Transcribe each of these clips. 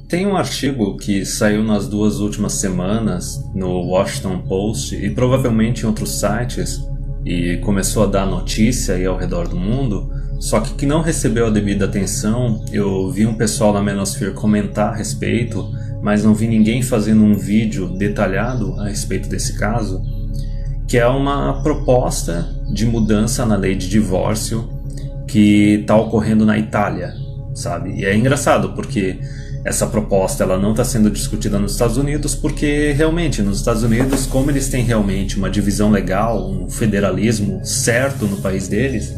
Tem um artigo que saiu nas 2 últimas semanas no Washington Post e provavelmente em outros sites e começou a dar notícia aí ao redor do mundo, só que não recebeu a devida atenção. Eu vi um pessoal na Manosphere comentar a respeito, mas não vi ninguém fazendo um vídeo detalhado a respeito desse caso, que é uma proposta de mudança na lei de divórcio que está ocorrendo na Itália, sabe? E é engraçado porque essa proposta ela não está sendo discutida nos Estados Unidos porque realmente nos Estados Unidos, como eles têm realmente uma divisão legal, um federalismo certo no país deles,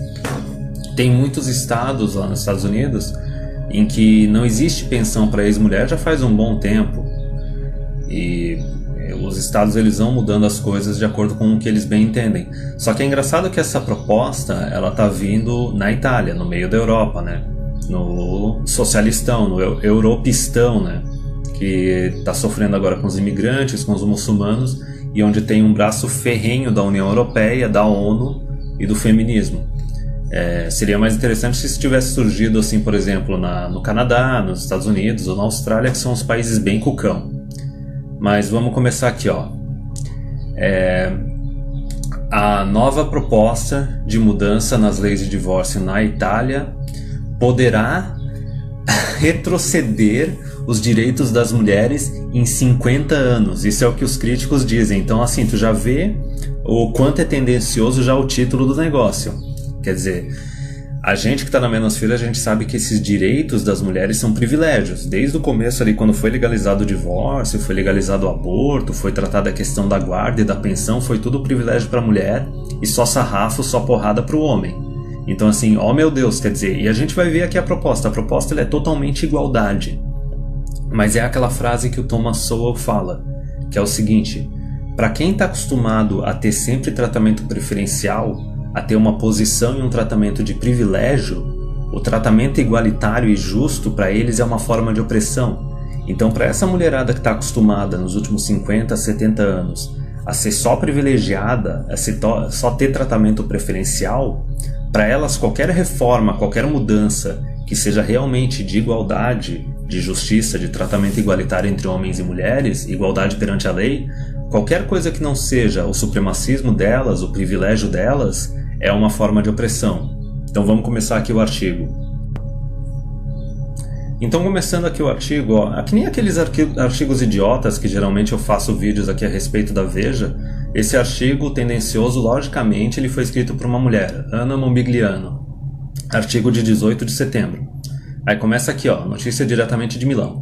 tem muitos estados lá nos Estados Unidos em que não existe pensão para ex-mulher já faz um bom tempo. E os estados eles vão mudando as coisas de acordo com o que eles bem entendem. Só que é engraçado que essa proposta ela tá vindo na Itália, no meio da Europa, né? No socialistão, no europistão, né? Que está sofrendo agora com os imigrantes, com os muçulmanos, e onde tem um braço ferrenho da União Europeia, da ONU e do feminismo. Seria mais interessante se isso tivesse surgido assim, por exemplo, no Canadá, nos Estados Unidos ou na Austrália, que são os países bem cucão. Mas vamos começar aqui, ó. A nova proposta de mudança nas leis de divórcio na Itália poderá retroceder os direitos das mulheres em 50 anos. Isso é o que os críticos dizem. Então, assim, tu já vê o quanto é tendencioso já o título do negócio. Quer dizer, a gente que está na Manosphere, a gente sabe que esses direitos das mulheres são privilégios. Desde o começo ali, quando foi legalizado o divórcio, foi legalizado o aborto, foi tratada a questão da guarda e da pensão, foi tudo privilégio para a mulher e só sarrafo, só porrada para o homem. Então assim, ó meu Deus, quer dizer, e a gente vai ver aqui a proposta ela é totalmente igualdade. Mas é aquela frase que o Thomas Sowell fala, que é o seguinte: para quem está acostumado a ter sempre tratamento preferencial, a ter uma posição e um tratamento de privilégio, o tratamento igualitário e justo para eles é uma forma de opressão. Então para essa mulherada que está acostumada nos últimos 50, 70 anos a ser só privilegiada, a só ter tratamento preferencial, para elas qualquer reforma, qualquer mudança que seja realmente de igualdade, de justiça, de tratamento igualitário entre homens e mulheres, igualdade perante a lei, qualquer coisa que não seja o supremacismo delas, o privilégio delas, é uma forma de opressão. Então vamos começar aqui o artigo. Então começando aqui o artigo, ó, que nem aqueles artigos idiotas que geralmente eu faço vídeos aqui a respeito da Veja. Esse artigo tendencioso, logicamente, ele foi escrito por uma mulher, Anna Mombigliano. Artigo de 18 de setembro. Aí começa aqui, ó, notícia diretamente de Milão.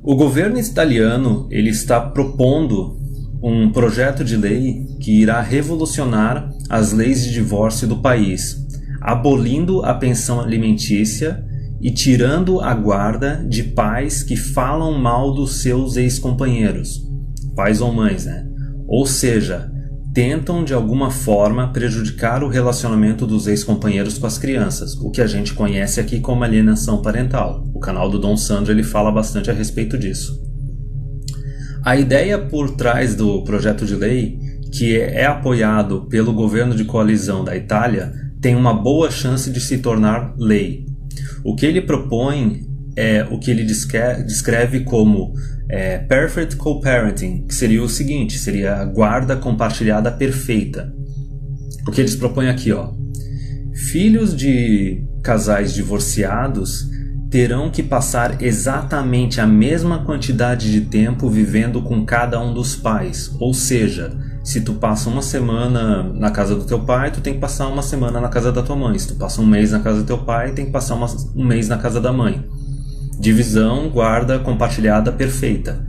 O governo italiano ele está propondo um projeto de lei que irá revolucionar as leis de divórcio do país, abolindo a pensão alimentícia e tirando a guarda de pais que falam mal dos seus ex-companheiros, pais ou mães, né? Ou seja, tentam de alguma forma prejudicar o relacionamento dos ex-companheiros com as crianças, o que a gente conhece aqui como alienação parental. O canal do Dom Sandro ele fala bastante a respeito disso. A ideia por trás do projeto de lei, que é apoiado pelo governo de coalizão da Itália, tem uma boa chance de se tornar lei. O que ele propõe é o que ele descreve como perfect co-parenting, que seria o seguinte, seria a guarda compartilhada perfeita. O que eles propõem aqui, ó: filhos de casais divorciados terão que passar exatamente a mesma quantidade de tempo vivendo com cada um dos pais. Ou seja, se tu passa uma semana na casa do teu pai, tu tem que passar uma semana na casa da tua mãe. Se tu passa um mês na casa do teu pai, tem que passar um mês na casa da mãe. Divisão, guarda compartilhada perfeita.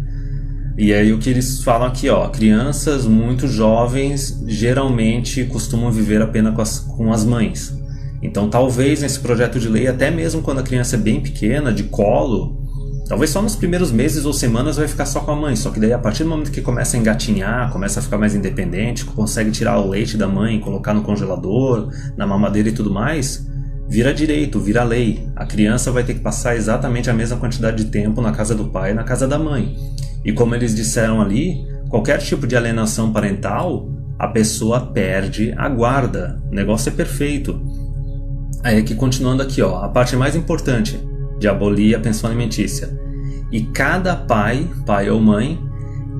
E aí o que eles falam aqui, ó: crianças muito jovens geralmente costumam viver apenas com as mães. Então talvez nesse projeto de lei, até mesmo quando a criança é bem pequena, de colo, talvez só nos primeiros meses ou semanas vai ficar só com a mãe. Só que daí a partir do momento que começa a engatinhar, começa a ficar mais independente, consegue tirar o leite da mãe, colocar no congelador, na mamadeira e tudo mais, vira direito, vira lei. A criança vai ter que passar exatamente a mesma quantidade de tempo na casa do pai e na casa da mãe. E como eles disseram ali, qualquer tipo de alienação parental, a pessoa perde a guarda. O negócio é perfeito. Aí aqui continuando aqui, ó, a parte mais importante. de abolir a pensão alimentícia. E cada pai ou mãe,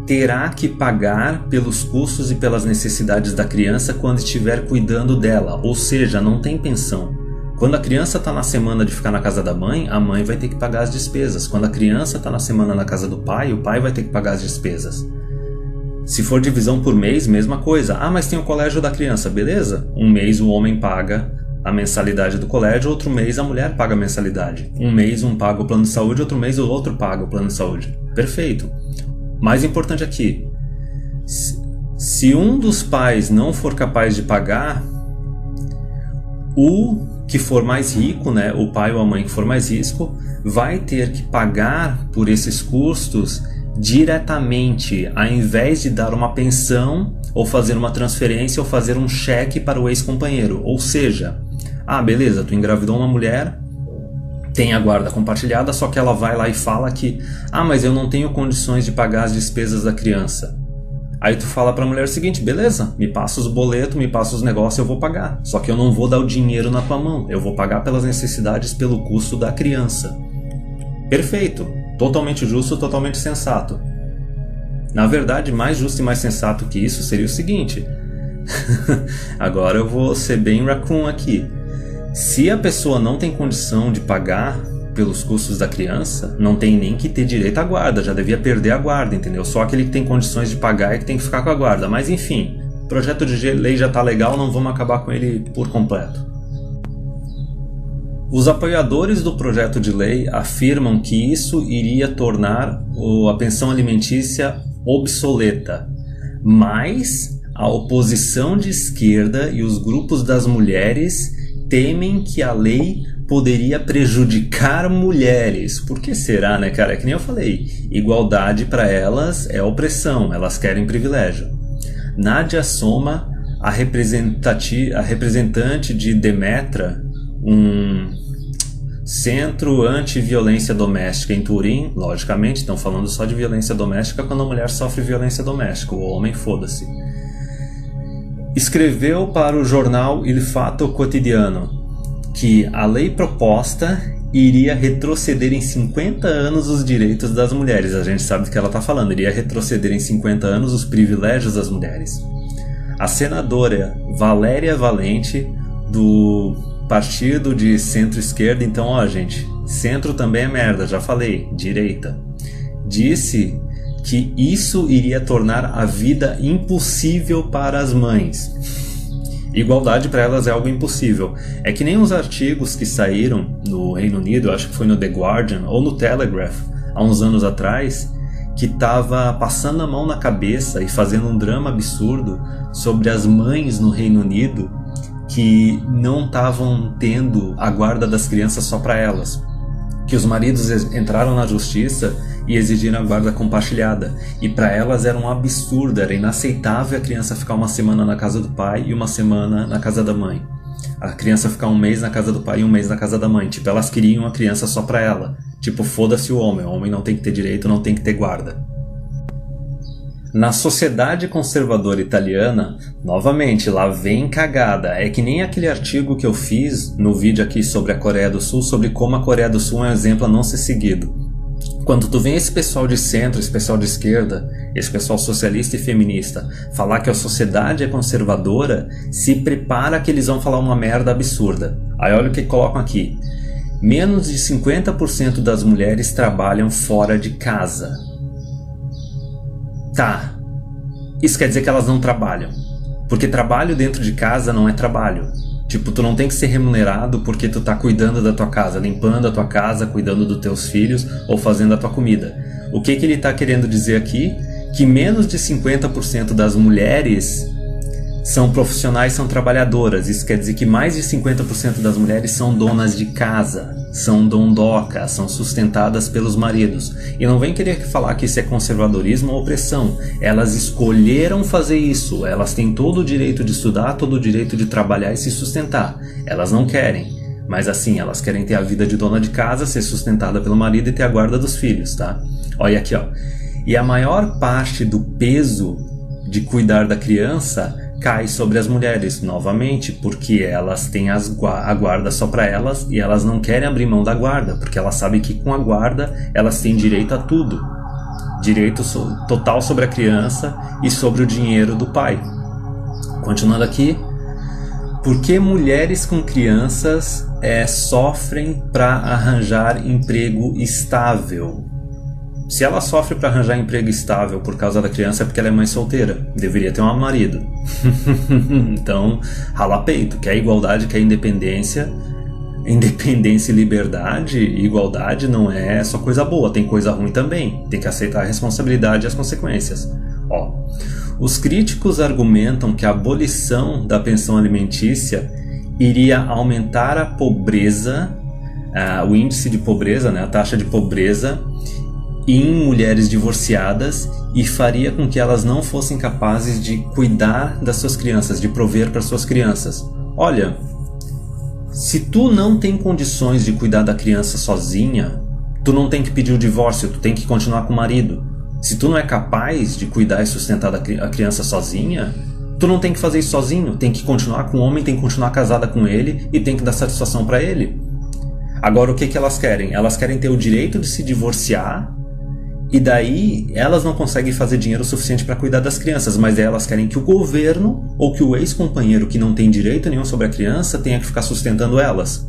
terá que pagar pelos custos e pelas necessidades da criança quando estiver cuidando dela, ou seja, não tem pensão. Quando a criança está na semana de ficar na casa da mãe, a mãe vai ter que pagar as despesas. Quando a criança está na semana na casa do pai, o pai vai ter que pagar as despesas. Se for divisão por mês, mesma coisa. Ah, mas tem o colégio da criança, beleza? Um mês o homem paga a mensalidade do colégio, outro mês a mulher paga a mensalidade. Um mês um paga o plano de saúde, outro mês o outro paga o plano de saúde. Perfeito. Mais importante aqui, se um dos pais não for capaz de pagar, o que for mais rico, né, o pai ou a mãe que for mais rico, vai ter que pagar por esses custos diretamente, ao invés de dar uma pensão, ou fazer uma transferência, ou fazer um cheque para o ex-companheiro. Ou seja, beleza, tu engravidou uma mulher, tem a guarda compartilhada, só que ela vai lá e fala que mas eu não tenho condições de pagar as despesas da criança. Aí tu fala pra mulher o seguinte: beleza, me passa os boletos, me passa os negócios, eu vou pagar. Só que eu não vou dar o dinheiro na tua mão, eu vou pagar pelas necessidades, pelo custo da criança. Perfeito, totalmente justo, totalmente sensato. Na verdade, mais justo e mais sensato que isso seria o seguinte. Agora eu vou ser bem raccoon aqui. Se a pessoa não tem condição de pagar pelos custos da criança, não tem nem que ter direito à guarda, já devia perder a guarda, entendeu? Só aquele que tem condições de pagar é que tem que ficar com a guarda. Mas enfim, o projeto de lei já está legal, não vamos acabar com ele por completo. Os apoiadores do projeto de lei afirmam que isso iria tornar a pensão alimentícia obsoleta, mas a oposição de esquerda e os grupos das mulheres temem que a lei poderia prejudicar mulheres. Por que será, né, cara? É que nem eu falei, igualdade para elas é opressão, elas querem privilégio. Nádia Soma, a representante de Demetra, um centro anti-violência doméstica em Turim, logicamente, estão falando só de violência doméstica quando a mulher sofre violência doméstica, o homem foda-se. Escreveu para o jornal Il Fatto Quotidiano que a lei proposta iria retroceder em 50 anos os direitos das mulheres. A gente sabe do que ela está falando, iria retroceder em 50 anos os privilégios das mulheres. A senadora Valéria Valente, do partido de centro-esquerda, então gente, centro também é merda, já falei, direita, disse que isso iria tornar a vida impossível para as mães. Igualdade para elas é algo impossível. É que nem os artigos que saíram no Reino Unido, acho que foi no The Guardian ou no Telegraph, há uns anos atrás, que estava passando a mão na cabeça e fazendo um drama absurdo sobre as mães no Reino Unido que não estavam tendo a guarda das crianças só para elas. Que os maridos entraram na justiça e exigiram a guarda compartilhada. E para elas era um absurdo, era inaceitável a criança ficar uma semana na casa do pai e uma semana na casa da mãe. A criança ficar um mês na casa do pai e um mês na casa da mãe. Tipo, elas queriam a criança só para ela. Tipo, foda-se o homem não tem que ter direito, não tem que ter guarda. Na sociedade conservadora italiana, novamente, lá vem cagada. É que nem aquele artigo que eu fiz no vídeo aqui sobre a Coreia do Sul, sobre como a Coreia do Sul é um exemplo a não ser seguido. Quando tu vem esse pessoal de centro, esse pessoal de esquerda, esse pessoal socialista e feminista, falar que a sociedade é conservadora, se prepara que eles vão falar uma merda absurda. Aí olha o que colocam aqui. Menos de 50% das mulheres trabalham fora de casa. Tá, isso quer dizer que elas não trabalham, porque trabalho dentro de casa não é trabalho. Tipo, tu não tem que ser remunerado porque tu tá cuidando da tua casa, limpando a tua casa, cuidando dos teus filhos ou fazendo a tua comida. O que ele tá querendo dizer aqui? Que menos de 50% das mulheres são profissionais, são trabalhadoras. Isso quer dizer que mais de 50% das mulheres são donas de casa, são dondocas, são sustentadas pelos maridos. E não vem querer falar que isso é conservadorismo ou opressão. Elas escolheram fazer isso. Elas têm todo o direito de estudar, todo o direito de trabalhar e se sustentar. Elas não querem. Mas assim, elas querem ter a vida de dona de casa, ser sustentada pelo marido e ter a guarda dos filhos, tá? Olha aqui, ó. E a maior parte do peso de cuidar da criança cai sobre as mulheres, novamente, porque elas têm a guarda só para elas e elas não querem abrir mão da guarda, porque elas sabem que com a guarda elas têm direito a tudo. Direito total sobre a criança e sobre o dinheiro do pai. Continuando aqui, por que mulheres com crianças sofrem para arranjar emprego estável? Se ela sofre para arranjar emprego estável por causa da criança é porque ela é mãe solteira. Deveria ter um marido. Então, rala peito. Quer igualdade, quer independência. Independência e liberdade e igualdade não é só coisa boa. Tem coisa ruim também. Tem que aceitar a responsabilidade e as consequências. Os críticos argumentam que a abolição da pensão alimentícia iria aumentar a pobreza, o índice de pobreza, a taxa de pobreza em mulheres divorciadas e faria com que elas não fossem capazes de cuidar das suas crianças, de prover para suas crianças. Olha, se tu não tem condições de cuidar da criança sozinha, tu não tem que pedir o divórcio, tu tem que continuar com o marido. Se tu não é capaz de cuidar e sustentar a criança sozinha, tu não tem que fazer isso sozinho, tem que continuar com o homem, tem que continuar casada com ele e tem que dar satisfação para ele. Agora, o que elas querem? Elas querem ter o direito de se divorciar e daí elas não conseguem fazer dinheiro suficiente para cuidar das crianças, mas daí elas querem que o governo ou que o ex-companheiro que não tem direito nenhum sobre a criança tenha que ficar sustentando elas.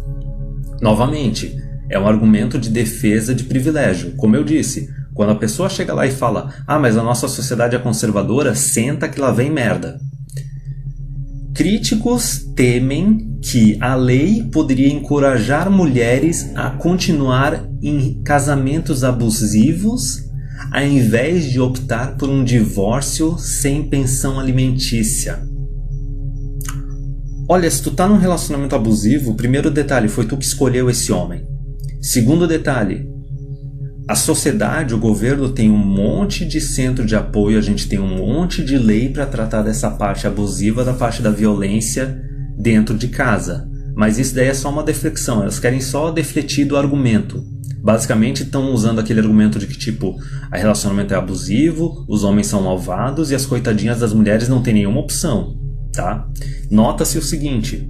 Novamente, é um argumento de defesa de privilégio. Como eu disse, quando a pessoa chega lá e fala mas a nossa sociedade é conservadora, senta que lá vem merda. Críticos temem que a lei poderia encorajar mulheres a continuar em casamentos abusivos ao invés de optar por um divórcio sem pensão alimentícia. Olha, se tu tá num relacionamento abusivo, primeiro detalhe, foi tu que escolheu esse homem. Segundo detalhe, a sociedade, o governo tem um monte de centro de apoio, a gente tem um monte de lei para tratar dessa parte abusiva, da parte da violência dentro de casa. Mas isso daí é só uma deflexão, elas querem só defletir do argumento. Basicamente estão usando aquele argumento de que tipo, o relacionamento é abusivo, os homens são malvados e as coitadinhas das mulheres não têm nenhuma opção, tá? Nota-se o seguinte,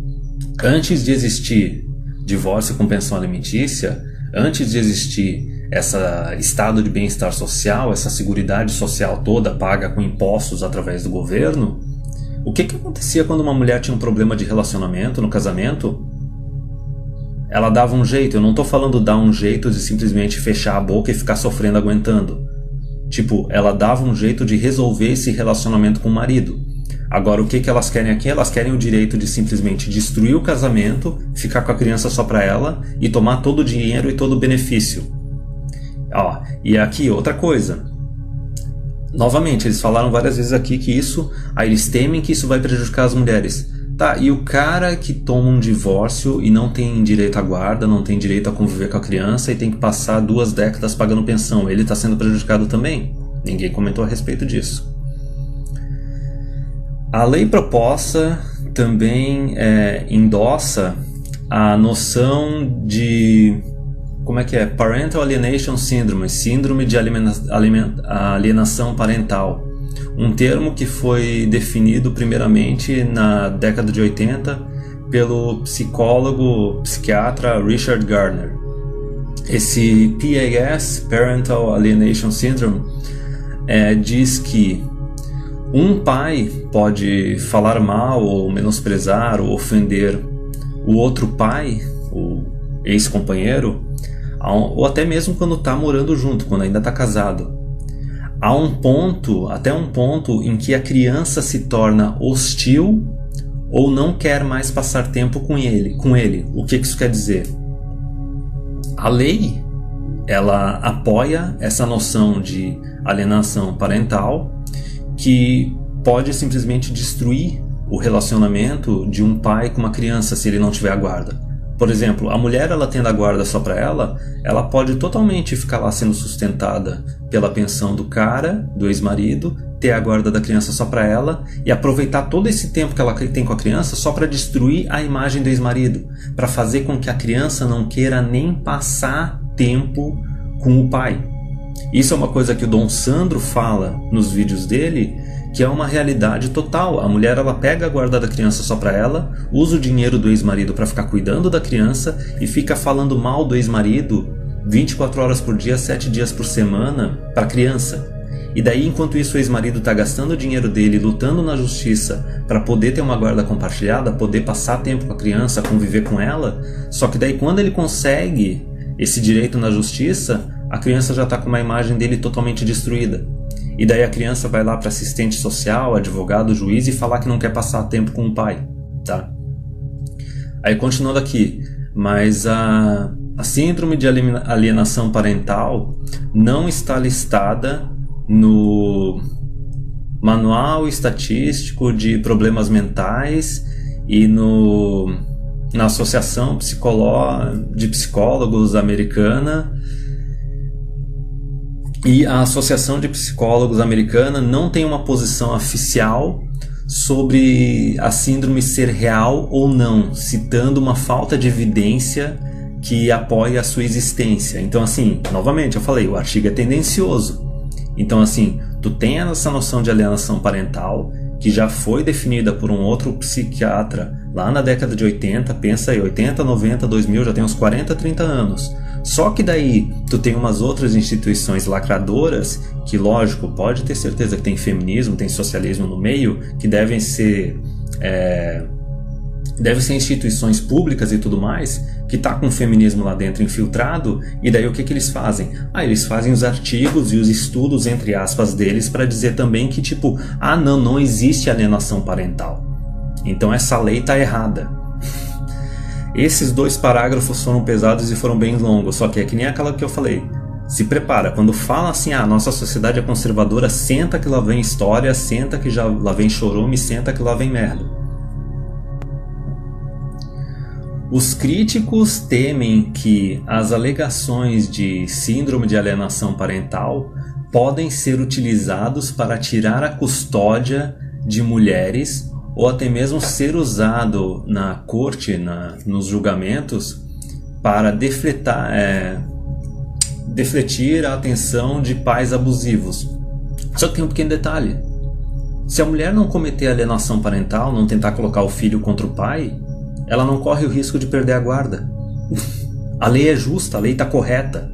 antes de existir divórcio com pensão alimentícia, antes de existir esse estado de bem-estar social, essa seguridade social toda paga com impostos através do governo, o que acontecia quando uma mulher tinha um problema de relacionamento no casamento? Ela dava um jeito, eu não estou falando dar um jeito de simplesmente fechar a boca e ficar sofrendo aguentando. Tipo, ela dava um jeito de resolver esse relacionamento com o marido. Agora, o que elas querem aqui? Elas querem o direito de simplesmente destruir o casamento, ficar com a criança só para ela e tomar todo o dinheiro e todo o benefício. E aqui outra coisa. Novamente, eles falaram várias vezes aqui que eles temem que isso vai prejudicar as mulheres. Tá, e o cara que toma um divórcio e não tem direito à guarda, não tem direito a conviver com a criança e tem que passar 2 décadas pagando pensão, ele está sendo prejudicado também? Ninguém comentou a respeito disso. A lei proposta também endossa a noção de... Como é que é? Parental Alienation Syndrome, síndrome de alienação parental. Um termo que foi definido primeiramente na década de 80 pelo psiquiatra Richard Gardner. Esse PAS, Parental Alienation Syndrome, diz que um pai pode falar mal ou menosprezar ou ofender o outro pai, o ex-companheiro, ou até mesmo quando está morando junto, quando ainda está casado. Até um ponto em que a criança se torna hostil ou não quer mais passar tempo com ele. O que isso quer dizer? A lei, ela apoia essa noção de alienação parental que pode simplesmente destruir o relacionamento de um pai com uma criança se ele não tiver a guarda. Por exemplo, a mulher, ela tendo a guarda só para ela pode totalmente ficar lá sendo sustentada pela pensão do cara, do ex-marido, ter a guarda da criança só para ela e aproveitar todo esse tempo que ela tem com a criança só para destruir a imagem do ex-marido, para fazer com que a criança não queira nem passar tempo com o pai. Isso é uma coisa que o Dom Sandro fala nos vídeos dele, que é uma realidade total. A mulher, ela pega a guarda da criança só para ela, usa o dinheiro do ex-marido para ficar cuidando da criança e fica falando mal do ex-marido 24 horas por dia, 7 dias por semana para a criança. E daí, enquanto isso, o ex-marido está gastando o dinheiro dele, lutando na justiça para poder ter uma guarda compartilhada, poder passar tempo com a criança, conviver com ela. Só que daí, quando ele consegue esse direito na justiça, a criança já está com uma imagem dele totalmente destruída. E daí a criança vai lá para assistente social, advogado, juiz e falar que não quer passar tempo com o pai, tá? Aí continuando aqui, mas a síndrome de alienação parental não está listada no Manual Estatístico de Problemas Mentais e na Associação de Psicólogos Americana. E a Associação de Psicólogos Americana não tem uma posição oficial sobre a síndrome ser real ou não, citando uma falta de evidência que apoie a sua existência. Então, assim, novamente, eu falei, o artigo é tendencioso. Então, assim, tu tem essa noção de alienação parental, que já foi definida por um outro psiquiatra lá na década de 80, pensa aí, 80, 90, 2000, já tem uns 40, 30 anos. Só que daí tu tem umas outras instituições lacradoras que, lógico, pode ter certeza que tem feminismo, tem socialismo no meio, que devem ser instituições públicas e tudo mais, que tá com o feminismo lá dentro infiltrado, e daí o que eles fazem? Eles fazem os artigos e os estudos, entre aspas, deles para dizer também que tipo, não existe alienação parental. Então essa lei tá errada. Esses 2 parágrafos foram pesados e foram bem longos, só que é que nem aquela que eu falei. Se prepara, quando fala assim, nossa sociedade é conservadora, senta que lá vem história, senta que já lá vem chorume, senta que lá vem merda. Os críticos temem que as alegações de síndrome de alienação parental podem ser utilizados para tirar a custódia de mulheres ou até mesmo ser usado na corte, nos julgamentos, para defletir a atenção de pais abusivos. Só que tem um pequeno detalhe. Se a mulher não cometer alienação parental, não tentar colocar o filho contra o pai, ela não corre o risco de perder a guarda. A lei é justa, a lei está correta.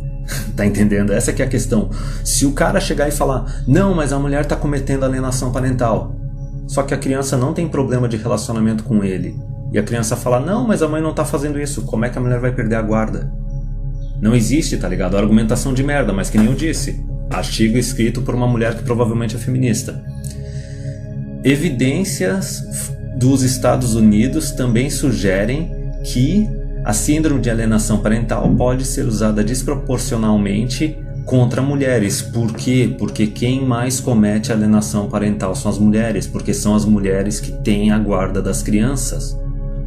Tá entendendo? Essa que é a questão. Se o cara chegar e falar, não, mas a mulher está cometendo alienação parental, só que a criança não tem problema de relacionamento com ele, e a criança fala, não, mas a mãe não está fazendo isso, como é que a mulher vai perder a guarda? Não existe, tá ligado? Argumentação de merda, mas que nem eu disse, artigo escrito por uma mulher que provavelmente é feminista. Evidências dos Estados Unidos também sugerem que a síndrome de alienação parental pode ser usada desproporcionalmente contra mulheres. Por quê? Porque quem mais comete alienação parental são as mulheres, porque são as mulheres que têm a guarda das crianças.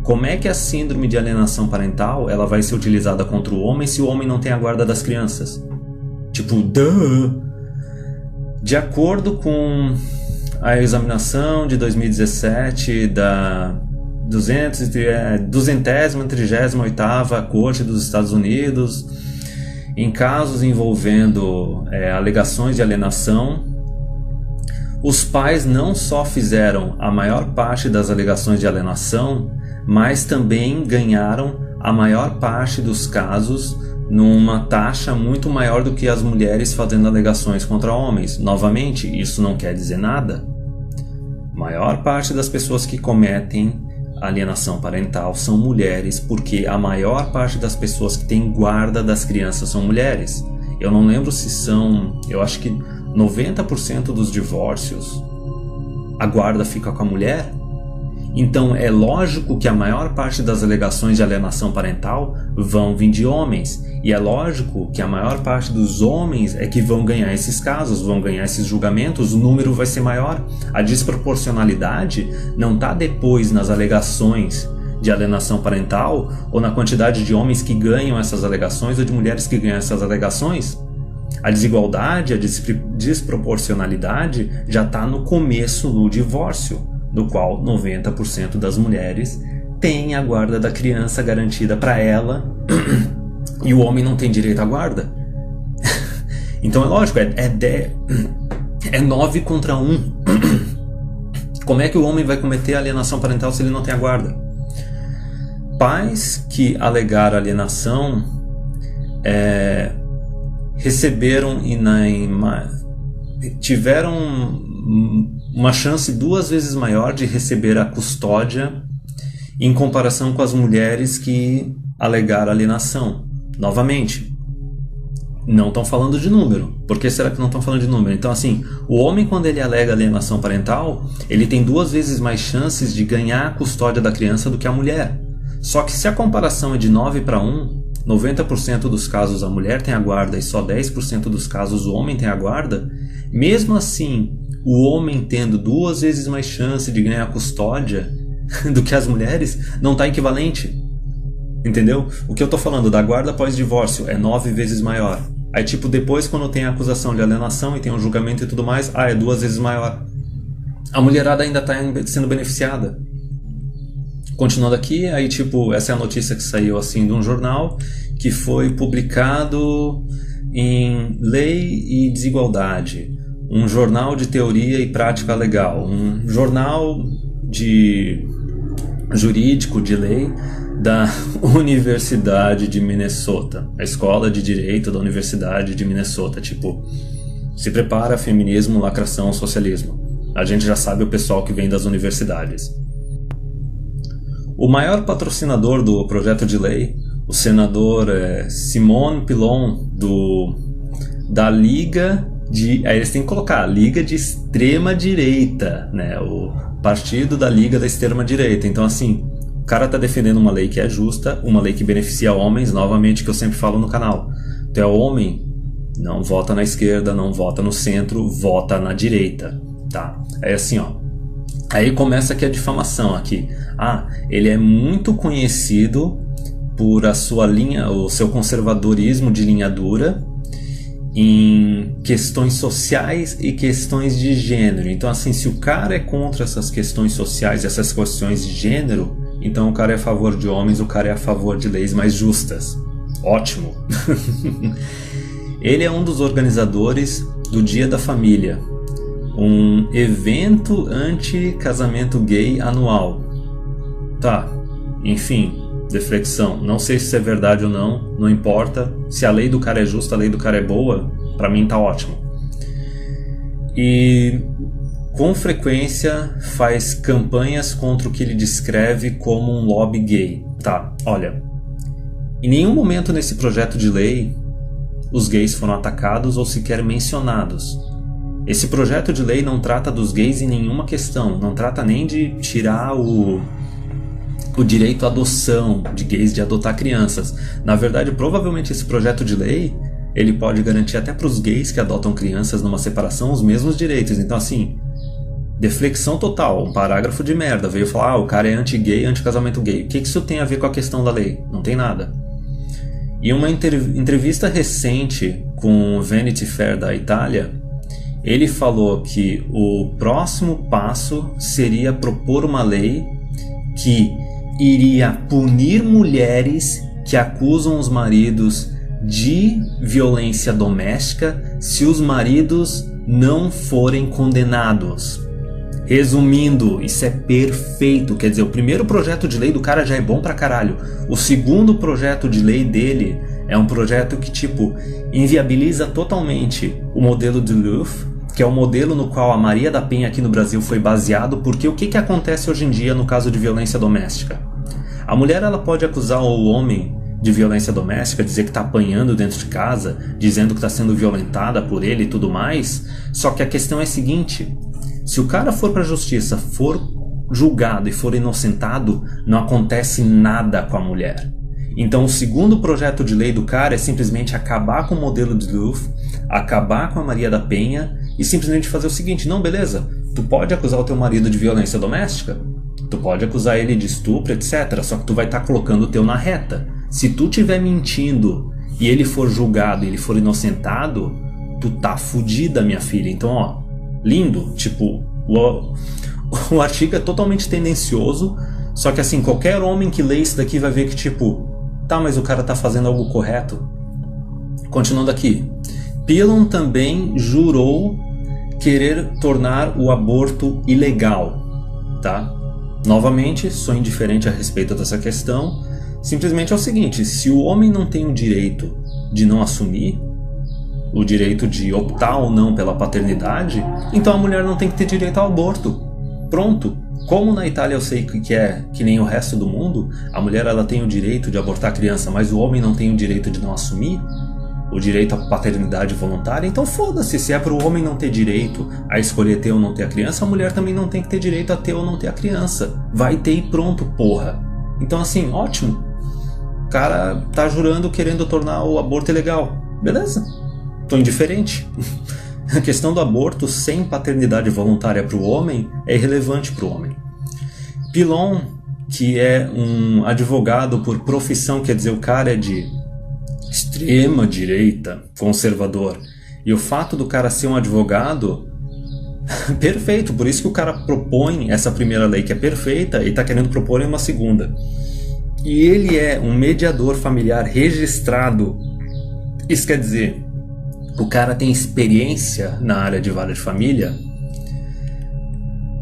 Como é que a síndrome de alienação parental ela vai ser utilizada contra o homem se o homem não tem a guarda das crianças? Tipo, duh! De acordo com a examinação de 2017 da 238ª Corte dos Estados Unidos, em casos envolvendo alegações de alienação, os pais não só fizeram a maior parte das alegações de alienação, mas também ganharam a maior parte dos casos numa taxa muito maior do que as mulheres fazendo alegações contra homens. Novamente, isso não quer dizer nada. A maior parte das pessoas que cometem alienação parental são mulheres, porque a maior parte das pessoas que têm guarda das crianças são mulheres. Eu não lembro se são, eu acho que 90% dos divórcios a guarda fica com a mulher. Então é lógico que a maior parte das alegações de alienação parental vão vir de homens, e é lógico que a maior parte dos homens é que vão ganhar esses casos, vão ganhar esses julgamentos, o número vai ser maior. A desproporcionalidade não está depois nas alegações de alienação parental ou na quantidade de homens que ganham essas alegações ou de mulheres que ganham essas alegações. A desigualdade, a desproporcionalidade já está no começo, no divórcio, no qual 90% das mulheres têm a guarda da criança garantida para ela e o homem não tem direito à guarda. Então é lógico, é 9 contra 1. Como é que o homem vai cometer alienação parental se ele não tem a guarda? Pais que alegaram alienação receberam tiveram uma chance 2 vezes maior de receber a custódia em comparação com as mulheres que alegaram alienação. Novamente, não estão falando de número. Por que será que não estão falando de número? Então, assim, o homem, quando ele alega alienação parental, ele tem 2 vezes mais chances de ganhar a custódia da criança do que a mulher. Só que se a comparação é de 9-1, 90% dos casos a mulher tem a guarda e só 10% dos casos o homem tem a guarda, mesmo assim, o homem tendo 2 vezes mais chance de ganhar a custódia do que as mulheres, não está equivalente. Entendeu? O que eu tô falando da guarda pós-divórcio é 9 vezes maior. Aí, tipo, depois, quando tem a acusação de alienação e tem um julgamento e tudo mais, é 2 vezes maior. A mulherada ainda está sendo beneficiada. Continuando aqui, aí, tipo, essa é a notícia que saiu, assim, de um jornal que foi publicado em Lei e Desigualdade, um jornal de teoria e prática legal, um jornal jurídico de lei da Universidade de Minnesota, a Escola de Direito da Universidade de Minnesota. Tipo, se prepara, feminismo, lacração, socialismo. A gente já sabe o pessoal que vem das universidades. O maior patrocinador do projeto de lei, o senador Simon Pilon, da Liga de... Aí eles têm que colocar Liga de Extrema Direita, né? O partido da Liga da Extrema Direita. Então, assim, o cara tá defendendo uma lei que é justa, uma lei que beneficia homens, novamente, que eu sempre falo no canal. Tu é homem, não vota na esquerda, não vota no centro, vota na direita, tá? É assim, ó. Aí começa aqui a difamação aqui. Ele é muito conhecido por a sua linha, o seu conservadorismo de linha dura em questões sociais e questões de gênero. Então, assim, se o cara é contra essas questões sociais, essas questões de gênero, então o cara é a favor de homens, o cara é a favor de leis mais justas. Ótimo! Ele é um dos organizadores do Dia da Família, um evento anti-casamento gay anual. Tá, enfim, reflexão. Não sei se isso é verdade ou não, não importa. Se a lei do cara é justa, a lei do cara é boa, pra mim tá ótimo. E com frequência faz campanhas contra o que ele descreve como um lobby gay. Tá, olha, em nenhum momento nesse projeto de lei os gays foram atacados ou sequer mencionados. Esse projeto de lei não trata dos gays em nenhuma questão, não trata nem de tirar o direito à adoção de gays, de adotar crianças. Na verdade, provavelmente esse projeto de lei, ele pode garantir até para os gays que adotam crianças numa separação os mesmos direitos. Então, assim, deflexão total, um parágrafo de merda, veio falar, o cara é anti-gay, anti-casamento gay. O que isso tem a ver com a questão da lei? Não tem nada. Em uma entrevista recente com o Vanity Fair da Itália, ele falou que o próximo passo seria propor uma lei que iria punir mulheres que acusam os maridos de violência doméstica se os maridos não forem condenados. Resumindo, isso é perfeito. Quer dizer, o primeiro projeto de lei do cara já é bom pra caralho. O segundo projeto de lei dele é um projeto que, tipo, inviabiliza totalmente o modelo de Louf, que é o modelo no qual a Maria da Penha aqui no Brasil foi baseado, porque o que acontece hoje em dia no caso de violência doméstica? A mulher, ela pode acusar o homem de violência doméstica, dizer que está apanhando dentro de casa, dizendo que está sendo violentada por ele e tudo mais, só que a questão é a seguinte: se o cara for para a justiça, for julgado e for inocentado, não acontece nada com a mulher. Então o segundo projeto de lei do cara é simplesmente acabar com o modelo de Louf, acabar com a Maria da Penha e simplesmente fazer o seguinte: não, beleza, tu pode acusar o teu marido de violência doméstica, tu pode acusar ele de estupro, etc. Só que tu vai estar colocando o teu na reta. Se tu estiver mentindo e ele for julgado e ele for inocentado, tu tá fudida, minha filha. Então, ó, lindo, tipo, o artigo é totalmente tendencioso, só que assim, qualquer homem que lê isso daqui vai ver que tipo, tá, mas o cara tá fazendo algo correto. Continuando aqui, Pilon também jurou querer tornar o aborto ilegal. tá? Novamente, sou indiferente a respeito dessa questão. Simplesmente é o seguinte, se o homem não tem o direito de não assumir, o direito de optar ou não pela paternidade, então a mulher não tem que ter direito ao aborto. Pronto. Como na Itália eu sei que é que nem o resto do mundo, a mulher ela tem o direito de abortar a criança, mas o homem não tem o direito de não assumir o direito à paternidade voluntária, então foda-se, se é para o homem não ter direito a escolher ter ou não ter a criança, a mulher também não tem que ter direito a ter ou não ter a criança. Vai ter e pronto, porra. Então assim, ótimo. O cara tá jurando querendo tornar o aborto ilegal. Beleza. Tô indiferente. A questão do aborto sem paternidade voluntária para o homem é irrelevante para o homem. Pilon, que é um advogado por profissão, quer dizer, o cara é de extrema direita, conservador, e o fato do cara ser um advogado, perfeito, por isso que o cara propõe essa primeira lei que é perfeita e está querendo propor uma segunda. E ele é um mediador familiar registrado. Isso quer dizer, o cara tem experiência na área de vara de família.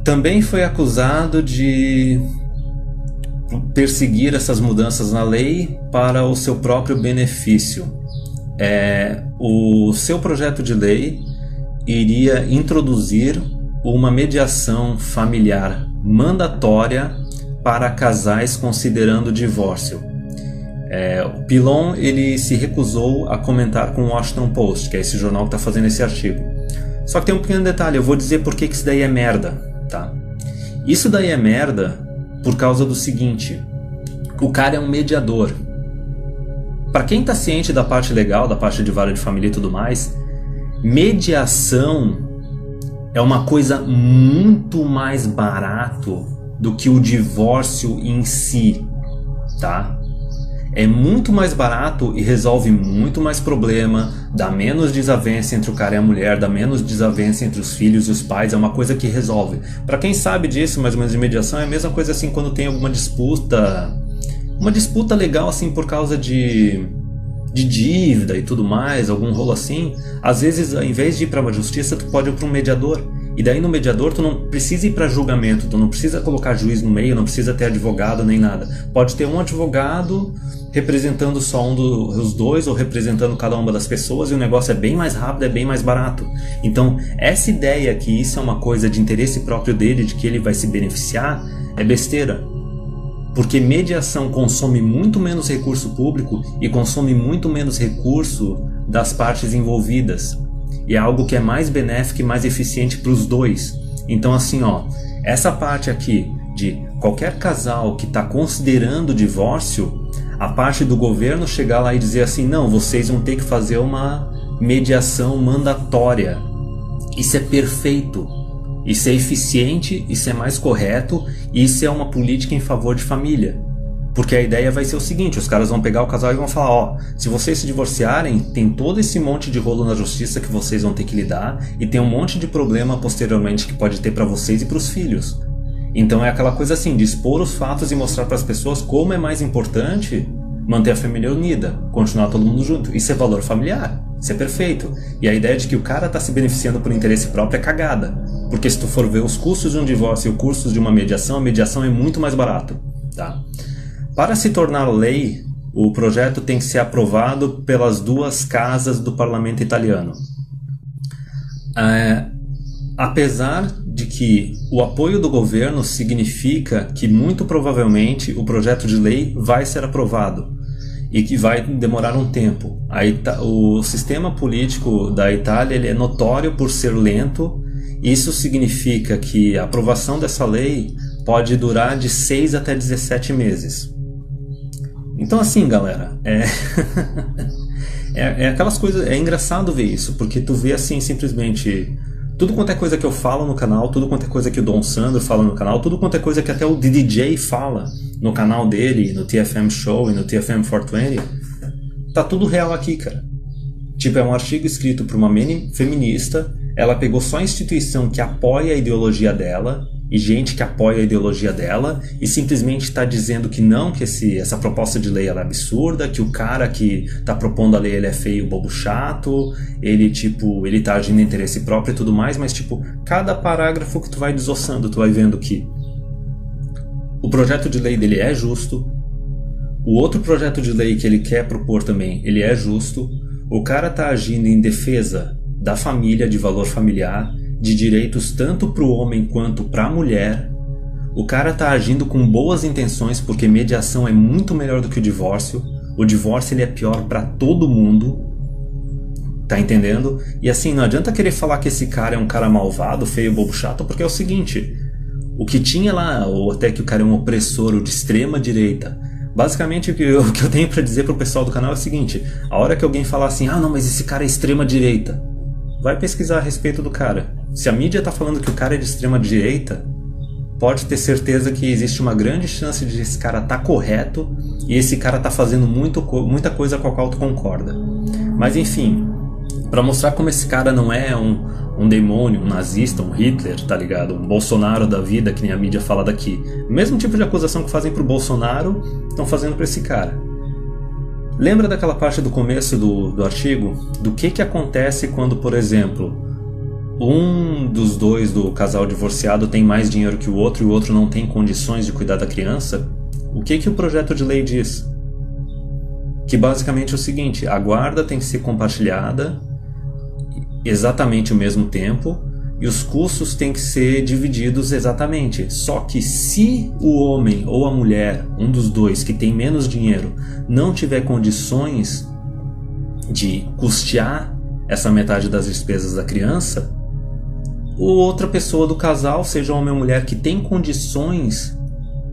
Também foi acusado de perseguir essas mudanças na lei para o seu próprio benefício. O seu projeto de lei iria introduzir uma mediação familiar mandatória para casais considerando divórcio. O Pilon ele se recusou a comentar com o Washington Post, que é esse jornal que está fazendo esse artigo. Só que tem um pequeno detalhe, eu vou dizer por que isso daí é merda, tá? Isso daí é merda por causa do seguinte: o cara é um mediador. Para quem está ciente da parte legal, da parte de vara de família e tudo mais, mediação é uma coisa muito mais barato do que o divórcio em si, tá? É muito mais barato e resolve muito mais problema, dá menos desavença entre o cara e a mulher, dá menos desavença entre os filhos e os pais, é uma coisa que resolve. Para quem sabe disso, mais ou menos de mediação, é a mesma coisa assim quando tem alguma disputa, uma disputa legal assim por causa de dívida e tudo mais, algum rolo assim, às vezes ao invés de ir para uma justiça, tu pode ir para um mediador. E daí no mediador tu não precisa ir para julgamento, tu não precisa colocar juiz no meio, não precisa ter advogado nem nada. Pode ter um advogado representando só um dos dois ou representando cada uma das pessoas e o negócio é bem mais rápido, é bem mais barato. Então essa ideia que isso é uma coisa de interesse próprio dele, de que ele vai se beneficiar, é besteira. Porque mediação consome muito menos recurso público e consome muito menos recurso das partes envolvidas. E é algo que é mais benéfico e mais eficiente para os dois. Então assim, ó, essa parte aqui de qualquer casal que está considerando o divórcio, a parte do governo chegar lá e dizer assim, não, vocês vão ter que fazer uma mediação mandatória. Isso é perfeito. Isso é eficiente, isso é mais correto, isso é uma política em favor de família. Porque a ideia vai ser o seguinte, os caras vão pegar o casal e vão falar, ó, se vocês se divorciarem, tem todo esse monte de rolo na justiça que vocês vão ter que lidar e tem um monte de problema posteriormente que pode ter para vocês e para os filhos. Então é aquela coisa assim, de expor os fatos e mostrar para as pessoas como é mais importante manter a família unida, continuar todo mundo junto. Isso é valor familiar, isso é perfeito. E a ideia de que o cara está se beneficiando por interesse próprio é cagada. Porque se tu for ver os custos de um divórcio e os custos de uma mediação, a mediação é muito mais barato, tá? Para se tornar lei, o projeto tem que ser aprovado pelas duas casas do parlamento italiano. Apesar de que o apoio do governo significa que muito provavelmente o projeto de lei vai ser aprovado e que vai demorar um tempo. O sistema político da Itália ele é notório por ser lento. Isso significa que a aprovação dessa lei pode durar de 6 até 17 meses. Então assim, galera, é aquelas coisas, é engraçado ver isso, porque tu vê assim simplesmente tudo quanto é coisa que eu falo no canal, tudo quanto é coisa que o Dom Sandro fala no canal, tudo quanto é coisa que até o DJ fala no canal dele, no TFM Show e no TFM 420, tá tudo real aqui, cara. Tipo, é um artigo escrito por uma feminista, ela pegou só a instituição que apoia a ideologia dela e gente que apoia a ideologia dela e simplesmente está dizendo que não, que essa proposta de lei ela é absurda, que o cara que está propondo a lei ele é feio, bobo, chato, ele tá agindo em interesse próprio e tudo mais, mas tipo, cada parágrafo que tu vai desossando, tu vai vendo que O projeto de lei dele é justo. O outro projeto de lei que ele quer propor também, ele é justo. O cara tá agindo em defesa da família, de valor familiar, de direitos tanto para o homem quanto para a mulher. O cara tá agindo com boas intenções, porque mediação é muito melhor do que o divórcio. O divórcio ele é pior para todo mundo. Tá entendendo? E assim, não adianta querer falar que esse cara é um cara malvado, feio, bobo, chato, porque é o seguinte, o que tinha lá, ou até que o cara é um opressor, ou de extrema direita, basicamente o que eu tenho pra dizer pro pessoal do canal é o seguinte, a hora que alguém falar assim, ah não, mas esse cara é extrema direita, vai pesquisar a respeito do cara. Se a mídia tá falando que o cara é de extrema direita, pode ter certeza que existe uma grande chance de esse cara tá correto, e esse cara tá fazendo muita coisa com a qual tu concorda. Mas enfim, pra mostrar como esse cara não é um demônio, um nazista, um Hitler, tá ligado? Um Bolsonaro da vida, que nem a mídia fala daqui. O mesmo tipo de acusação que fazem pro Bolsonaro, estão fazendo pra esse cara. Lembra daquela parte do começo do artigo? Do que acontece quando, por exemplo, um dos dois do casal divorciado tem mais dinheiro que o outro e o outro não tem condições de cuidar da criança? O que o projeto de lei diz? Que basicamente é o seguinte, a guarda tem que ser compartilhada exatamente ao mesmo tempo e os custos têm que ser divididos exatamente. Só que se o homem ou a mulher, um dos dois que tem menos dinheiro, não tiver condições de custear essa metade das despesas da criança, ou outra pessoa do casal, seja homem ou mulher, que tem condições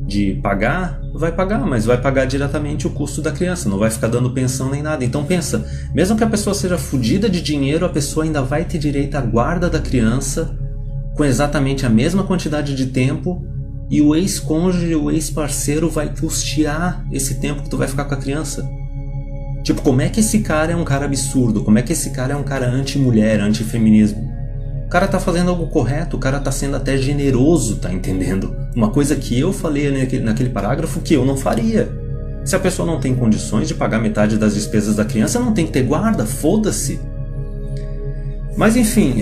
de pagar, vai pagar, mas vai pagar diretamente o custo da criança, não vai ficar dando pensão nem nada. Então pensa, mesmo que a pessoa seja fodida de dinheiro, a pessoa ainda vai ter direito à guarda da criança com exatamente a mesma quantidade de tempo, e o ex-cônjuge, o ex-parceiro vai custear esse tempo que tu vai ficar com a criança. Tipo, como é que esse cara é um cara absurdo? Como é que esse cara é um cara anti-mulher, anti-feminismo? O cara tá fazendo algo correto, o cara tá sendo até generoso, tá entendendo? Uma coisa que eu falei naquele parágrafo que eu não faria. Se a pessoa não tem condições de pagar metade das despesas da criança, não tem que ter guarda, foda-se. Mas enfim,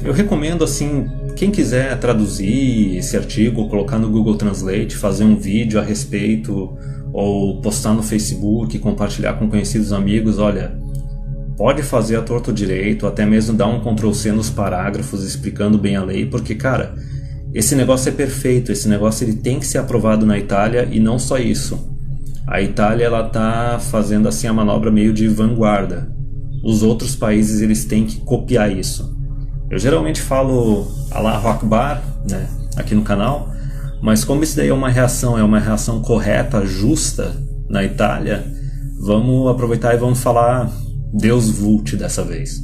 eu recomendo assim, quem quiser traduzir esse artigo, colocar no Google Translate, fazer um vídeo a respeito, ou postar no Facebook, compartilhar com conhecidos amigos, olha, pode fazer a torto direito, até mesmo dar um Ctrl+C nos parágrafos explicando bem a lei, porque, cara, esse negócio é perfeito, esse negócio ele tem que ser aprovado na Itália, e não só isso. A Itália, ela tá fazendo assim a manobra meio de vanguarda. Os outros países, eles têm que copiar isso. Eu geralmente falo Allahu Akbar, né, aqui no canal, mas como isso daí é uma reação correta, justa na Itália, vamos aproveitar e vamos falar Deus vult dessa vez.